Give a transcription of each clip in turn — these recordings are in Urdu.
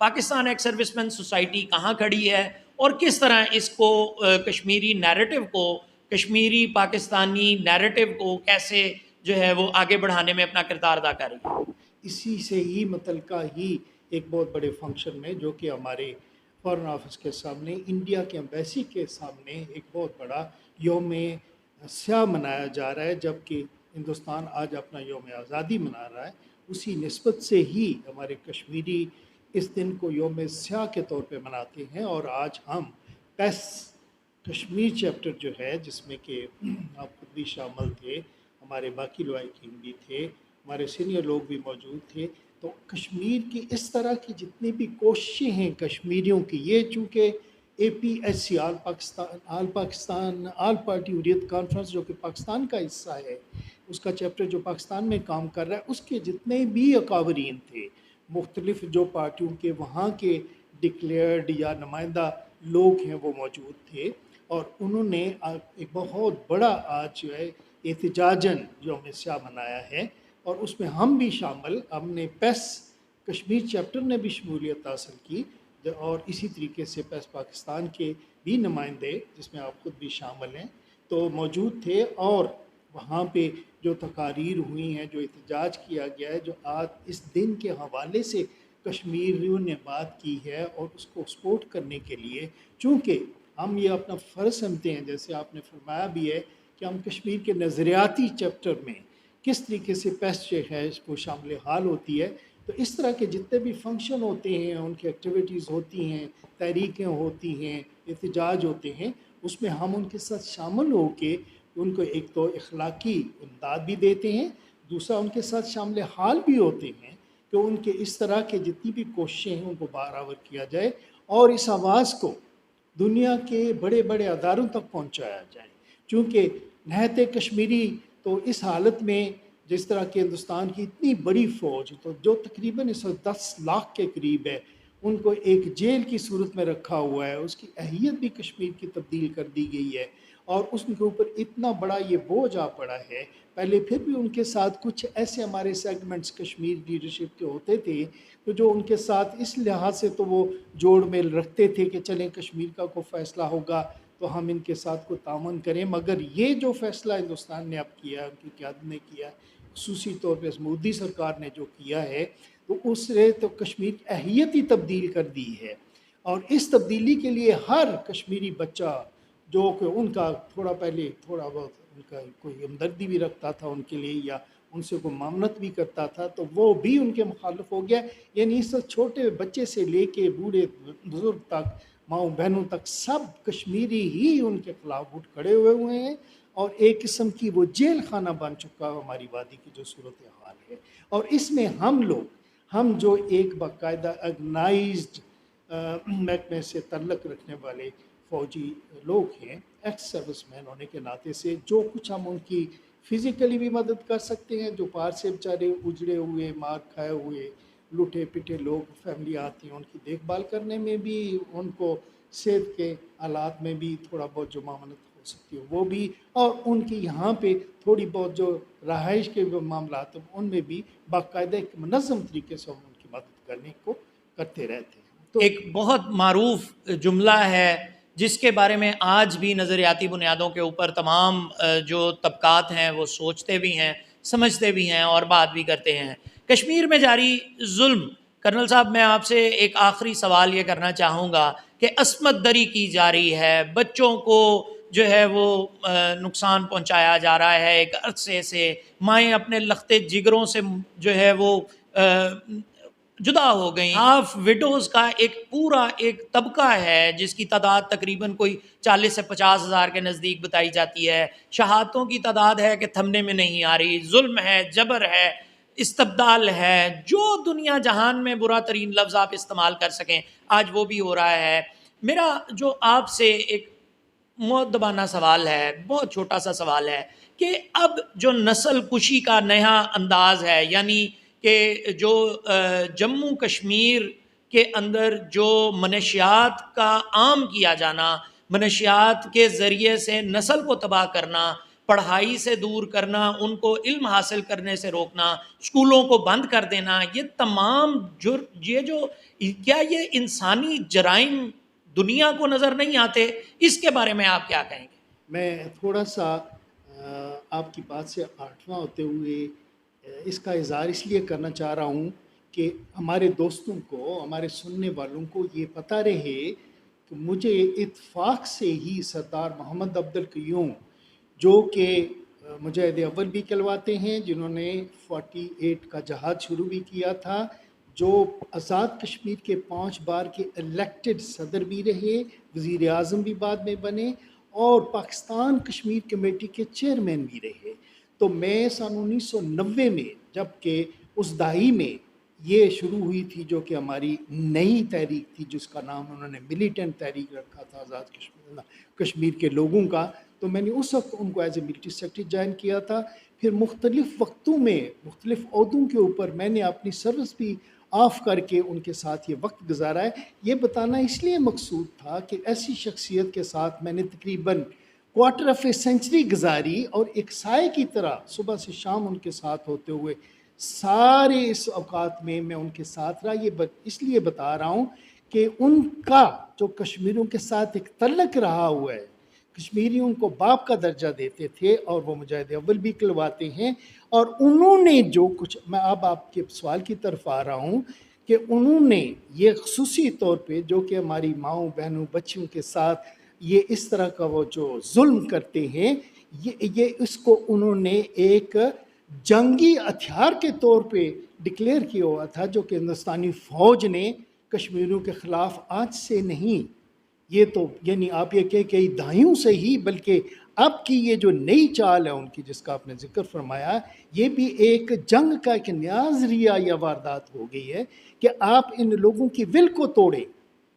Pakistan ex servicemen society کہاں کھڑی ہے اور کس طرح اس کو کشمیری نیریٹو کو، کشمیری پاکستانی نیریٹو کو کیسے جو ہے وہ آگے بڑھانے میں اپنا کردار ادا کر رہی ہے؟ اسی سے ہی متعلقہ ہی ایک بہت بڑے فنکشن میں جو کہ ہمارے فارن آفس کے سامنے، انڈیا کے ایمبیسی کے سامنے ایک بہت بڑا یوم سیاہ منایا جا رہا ہے، جبکہ ہندوستان آج اپنا یوم آزادی منا رہا ہے۔ اسی نسبت سے ہی ہمارے کشمیری اس دن کو یوم سیاہ کے طور پہ مناتے ہیں، اور آج ہم پیس کشمیر چیپٹر جو ہے، جس میں کہ آپ خود بھی شامل تھے، ہمارے باقی لوائقین بھی تھے، ہمارے سینئر لوگ بھی موجود تھے، تو کشمیر کی اس طرح کی جتنی بھی کوششیں ہیں کشمیریوں کی، یہ چونکہ A P S C all party Hurriyat conference جو کہ پاکستان کا حصہ ہے، اس کا چیپٹر جو پاکستان میں کام کر رہا ہے، اس کے جتنے بھی اکابرین تھے، مختلف جو پارٹیوں کے وہاں کے ڈکلیئرڈ یا نمائندہ لوگ ہیں وہ موجود تھے، اور انہوں نے ایک بہت بڑا آج جو ہے احتجاجاً یوم سیاہ منایا ہے، اور اس میں ہم بھی شامل، ہم نے پیس کشمیر چیپٹر نے بھی شمولیت حاصل کی، اور اسی طریقے سے پیس پاکستان کے بھی نمائندے جس میں آپ خود بھی شامل ہیں تو موجود تھے، اور وہاں پہ جو تقاریر ہوئی ہیں، جو احتجاج کیا گیا ہے، جو آج اس دن کے حوالے سے کشمیریوں نے بات کی ہے، اور اس کو سپورٹ کرنے کے لیے، چونکہ ہم یہ اپنا فرض سمجھتے ہیں، جیسے آپ نے فرمایا بھی ہے کہ ہم کشمیر کے نظریاتی چیپٹر میں کس طریقے سے پیس جو ہے اس کو شامل حال ہوتی ہے، تو اس طرح کے جتنے بھی فنکشن ہوتے ہیں، ان کی ایکٹیویٹیز ہوتی ہیں، تحریکیں ہوتی ہیں، احتجاج ہوتے ہیں، اس میں ہم ان کے ساتھ شامل ہو کے ان کو ایک تو اخلاقی امداد بھی دیتے ہیں، دوسرا ان کے ساتھ شامل حال بھی ہوتے ہیں کہ ان کے اس طرح کے جتنی بھی کوششیں ہیں ان کو برآور کیا جائے، اور اس آواز کو دنیا کے بڑے بڑے اداروں تک پہنچایا جائے، چونکہ نہتے کشمیری تو اس حالت میں، جس طرح کہ ہندوستان کی اتنی بڑی فوج تو جو تقریباً 10 لاکھ کے قریب ہے، ان کو ایک جیل کی صورت میں رکھا ہوا ہے، اس کی اہلیت بھی کشمیر کی تبدیل کر دی گئی ہے، اور اس کے اوپر اتنا بڑا یہ بوجھ آ پڑا ہے۔ پہلے پھر بھی ان کے ساتھ کچھ ایسے ہمارے سیگمنٹس کشمیر لیڈرشپ کے ہوتے تھے تو جو ان کے ساتھ اس لحاظ سے تو وہ جوڑ میل رکھتے تھے کہ چلیں کشمیر کا کوئی فیصلہ ہوگا تو ہم ان کے ساتھ کو تعاون کریں، مگر یہ جو فیصلہ ہندوستان نے اب کیا، ان کی قیادت نے کیا، خصوصی طور پہ مودی سرکار نے جو کیا ہے، تو اس نے تو کشمیر کی اہلیت ہی تبدیل کر دی ہے، اور اس تبدیلی کے لیے ہر کشمیری بچہ جو کہ ان کا تھوڑا پہلے تھوڑا بہت ان کا کوئی ہمدردی بھی رکھتا تھا ان کے لیے، یا ان سے کوئی معاملت بھی کرتا تھا، تو وہ بھی ان کے مخالف ہو گیا، یعنی اس چھوٹے بچے سے لے کے بوڑھے بزرگ تک، ماؤں بہنوں تک، سب کشمیری ہی ان کے خلاف اٹھ کھڑے ہوئے ہیں، اور ایک قسم کی وہ جیل خانہ بن چکا ہماری وادی کی جو صورتحال ہے، اور اس میں ہم جو ایک باقاعدہ آرگنائزڈ محکمے سے تعلق رکھنے والے فوجی لوگ ہیں، ایکس سروس مین ہونے کے ناطے سے جو کچھ ہم ان کی فزیکلی بھی مدد کر سکتے ہیں، جو پار سے بیچارے اجڑے ہوئے، مار کھائے ہوئے، لوٹے پٹے لوگ فیملی آتی ہیں، ان کی دیکھ بھال کرنے میں بھی، ان کو صحت کے حالات میں بھی تھوڑا بہت جو معاونت ہو سکتی ہے وہ بھی، اور ان کی یہاں پہ تھوڑی بہت جو رہائش کے معاملات ہیں ان میں بھی باقاعدہ ایک منظم طریقے سے ہم ان کی مدد کرنے کو کرتے رہتے ہیں۔ تو ایک بہت معروف جملہ ہے جس کے بارے میں آج بھی نظریاتی بنیادوں کے اوپر تمام جو طبقات ہیں وہ سوچتے بھی ہیں، سمجھتے بھی ہیں اور بات بھی کرتے ہیں۔ کشمیر میں جاری ظلم، کرنل صاحب میں آپ سے ایک آخری سوال یہ کرنا چاہوں گا کہ عصمت دری کی جا رہی ہے، بچوں کو جو ہے وہ نقصان پہنچایا جا رہا ہے، ایک عرصے سے مائیں اپنے لختے جگروں سے جو ہے وہ جدا ہو گئیں، ہاف وڈوز کا ایک پورا ایک طبقہ ہے جس کی تعداد تقریباً کوئی 40 سے 50 ہزار کے نزدیک بتائی جاتی ہے، شہادتوں کی تعداد ہے کہ تھمنے میں نہیں آ رہی، ظلم ہے، جبر ہے، استبدال ہے، جو دنیا جہان میں برا ترین لفظ آپ استعمال کر سکیں آج وہ بھی ہو رہا ہے۔ میرا جو آپ سے ایک مؤدبانہ سوال ہے، بہت چھوٹا سا سوال ہے کہ اب جو نسل کشی کا نیا انداز ہے، یعنی کہ جو جموں کشمیر کے اندر جو منشیات کا عام کیا جانا، منشیات کے ذریعے سے نسل کو تباہ کرنا، پڑھائی سے دور کرنا، ان کو علم حاصل کرنے سے روکنا، اسکولوں کو بند کر دینا، یہ تمام یہ جو کیا یہ انسانی جرائم دنیا کو نظر نہیں آتے؟ اس کے بارے میں آپ کیا کہیں گے؟ میں تھوڑا سا آپ کی بات سے آٹھواں ہوتے ہوئے اس کا اظہار اس لیے کرنا چاہ رہا ہوں کہ ہمارے دوستوں کو، ہمارے سننے والوں کو یہ پتہ رہے کہ مجھے اتفاق سے ہی سردار محمد عبد القیوم، جو کہ مجاہد اول بھی کہلواتے ہیں، جنہوں نے 48 کا جہاد شروع بھی کیا تھا، جو آزاد کشمیر کے 5 بار کے الیکٹڈ صدر بھی رہے، وزیر اعظم بھی بعد میں بنے، اور پاکستان کشمیر کمیٹی کے چیئرمین بھی رہے۔ تو میں سن 1990 میں، جب کہ اس دہائی میں یہ شروع ہوئی تھی جو کہ ہماری نئی تحریک تھی، جس کا نام انہوں نے ملیٹنٹ تحریک رکھا تھا آزاد کشمیر کے لوگوں کا، تو میں نے اس وقت ان کو as a military secretary join کیا تھا۔ پھر مختلف وقتوں میں مختلف عہدوں کے اوپر میں نے اپنی سروس بھی آف کر کے ان کے ساتھ یہ وقت گزارا ہے۔ یہ بتانا اس لیے مقصود تھا کہ ایسی شخصیت کے ساتھ میں نے تقریباً کوارٹر آف اے سینچری گزاری، اور ایک سائے کی طرح صبح سے شام ان کے ساتھ ہوتے ہوئے سارے اس اوقات میں میں ان کے ساتھ رہا۔ یہ اس لیے بتا رہا ہوں کہ ان کا جو کشمیریوں کے ساتھ ایک تعلق رہا ہوا ہے، کشمیری ان کو باپ کا درجہ دیتے تھے، اور وہ مجاہد اول بھی کہلواتے ہیں، اور انہوں نے جو کچھ، میں اب آپ کے سوال کی طرف آ رہا ہوں، کہ انہوں نے یہ خصوصی طور پہ جو کہ ہماری ماؤں بہنوں بچیوں کے ساتھ یہ اس طرح کا وہ جو ظلم کرتے ہیں، یہ اس کو انہوں نے ایک جنگی ہتھیار کے طور پہ ڈکلیئر کیا ہوا تھا، جو کہ ہندوستانی فوج نے کشمیریوں کے خلاف آج سے نہیں، یہ تو یعنی آپ یہ کہ کئی دہائیوں سے ہی، بلکہ اب کی یہ جو نئی چال ہے ان کی، جس کا آپ نے ذکر فرمایا، یہ بھی ایک جنگ کا ایک نیا ذریعہ یا واردات ہو گئی ہے کہ آپ ان لوگوں کی ول کو توڑیں،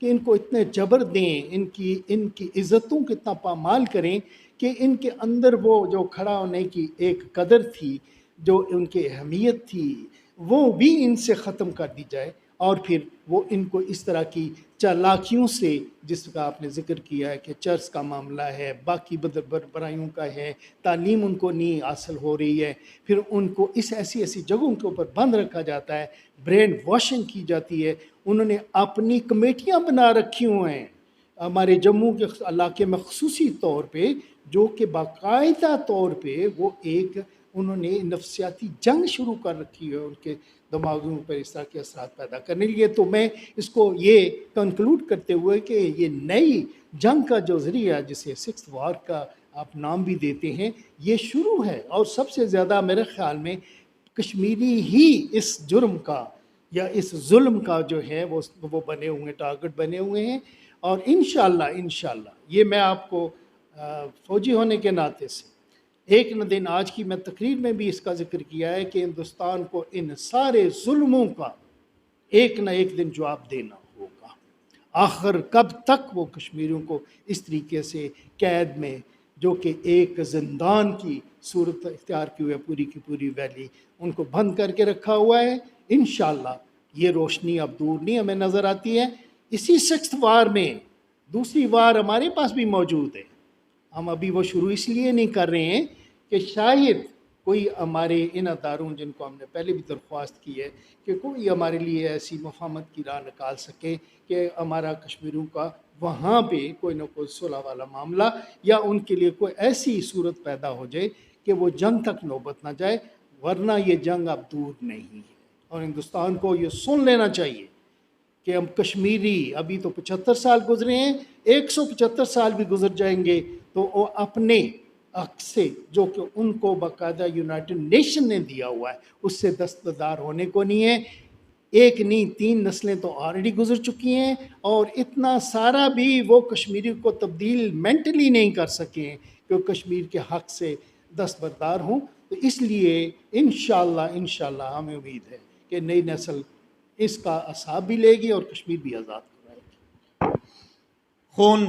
کہ ان کو اتنے جبر دیں، ان کی عزتوں کو اتنا پامال کریں کہ ان کے اندر وہ جو کھڑا ہونے کی ایک قدر تھی، جو ان کی اہمیت تھی، وہ بھی ان سے ختم کر دی جائے، اور پھر وہ ان کو اس طرح کی چالاکیوں سے، جس کا آپ نے ذکر کیا ہے کہ چرچ کا معاملہ ہے، باقی برائیوں کا ہے، تعلیم ان کو نہیں حاصل ہو رہی ہے، پھر ان کو اس ایسی جگہوں کے اوپر بند رکھا جاتا ہے، برین واشنگ کی جاتی ہے۔ انہوں نے اپنی کمیٹیاں بنا رکھی ہوئے ہیں ہمارے جموں کے علاقے میں خصوصی طور پہ، جو کہ باقاعدہ طور پہ وہ ایک انہوں نے نفسیاتی جنگ شروع کر رکھی ہے ان کے دماغوں پر اس طرح کے اثرات پیدا کرنے لیے۔ تو میں اس کو یہ کنکلوڈ کرتے ہوئے کہ یہ نئی جنگ کا جو ذریعہ، جسے 6th وار کا آپ نام بھی دیتے ہیں، یہ شروع ہے، اور سب سے زیادہ میرے خیال میں کشمیری ہی اس جرم کا یا اس ظلم کا جو ہے وہ بنے ہوئے ٹارگٹ بنے ہوئے ہیں۔ اور انشاءاللہ یہ میں آپ کو فوجی ہونے کے ناطے سے ایک نہ دن، آج کی میں تقریر میں بھی اس کا ذکر کیا ہے کہ ہندوستان کو ان سارے ظلموں کا ایک نہ ایک دن جواب دینا ہوگا۔ آخر کب تک وہ کشمیریوں کو اس طریقے سے قید میں، جو کہ ایک زندان کی صورت اختیار کی ہوئی پوری کی پوری ویلی، ان کو بند کر کے رکھا ہوا ہے۔ انشاءاللہ یہ روشنی اب دور نہیں ہمیں نظر آتی ہے۔ اسی 6th وار میں دوسری وار ہمارے پاس بھی موجود ہے، ہم ابھی وہ شروع اس لیے نہیں کر رہے ہیں کہ شاید کوئی ہمارے ان اداروں، جن کو ہم نے پہلے بھی درخواست کی ہے، کہ کوئی ہمارے لیے ایسی مفاہمت کی راہ نکال سکے کہ ہمارا کشمیریوں کا وہاں پہ کوئی نہ کوئی صلح والا معاملہ، یا ان کے لیے کوئی ایسی صورت پیدا ہو جائے کہ وہ جنگ تک نوبت نہ جائے، ورنہ یہ جنگ اب دور نہیں ہے۔ اور ہندوستان کو یہ سن لینا چاہیے کہ ہم کشمیری، ابھی تو 75 سال گزرے ہیں، 175 سال بھی گزر جائیں گے تو وہ اپنے حق سے، جو کہ ان کو باقاعدہ یونائٹڈ نیشن نے دیا ہوا ہے، اس سے دستبردار ہونے کو نہیں ہے۔ ایک نہیں 3 نسلیں تو آلریڈی گزر چکی ہیں، اور اتنا سارا بھی وہ کشمیری کو تبدیل مینٹلی نہیں کر سکے ہیں کہ وہ کشمیر کے حق سے دستبردار ہوں۔ تو اس لیے انشاءاللہ ہمیں امید ہے کہ نئی نسل اس کا اصحاب بھی لے گی اور کشمیر بھی آزاد کرائے گی۔ خون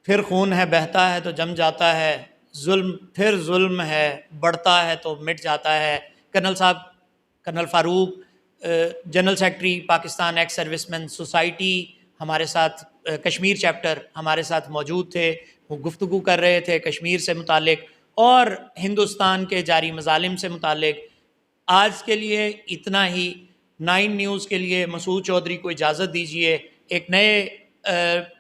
پھر خون ہے، بہتا ہے تو جم جاتا ہے، ظلم پھر ظلم ہے، بڑھتا ہے تو مٹ جاتا ہے۔ کرنل صاحب، colonel Farooq, general secretary Pakistan ex servicemen society ہمارے ساتھ، کشمیر چیپٹر ہمارے ساتھ موجود تھے، وہ گفتگو کر رہے تھے کشمیر سے متعلق، اور ہندوستان کے جاری مظالم سے متعلق. آج کے لیے اتنا ہی. 9 نیوز کے لیے مسعود چودھری کو اجازت دیجیے. ایک نئے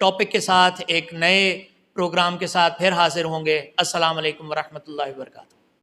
ٹاپک کے ساتھ، ایک نئے پروگرام کے ساتھ پھر حاضر ہوں گے. السلام علیکم ورحمۃ اللہ وبرکاتہ.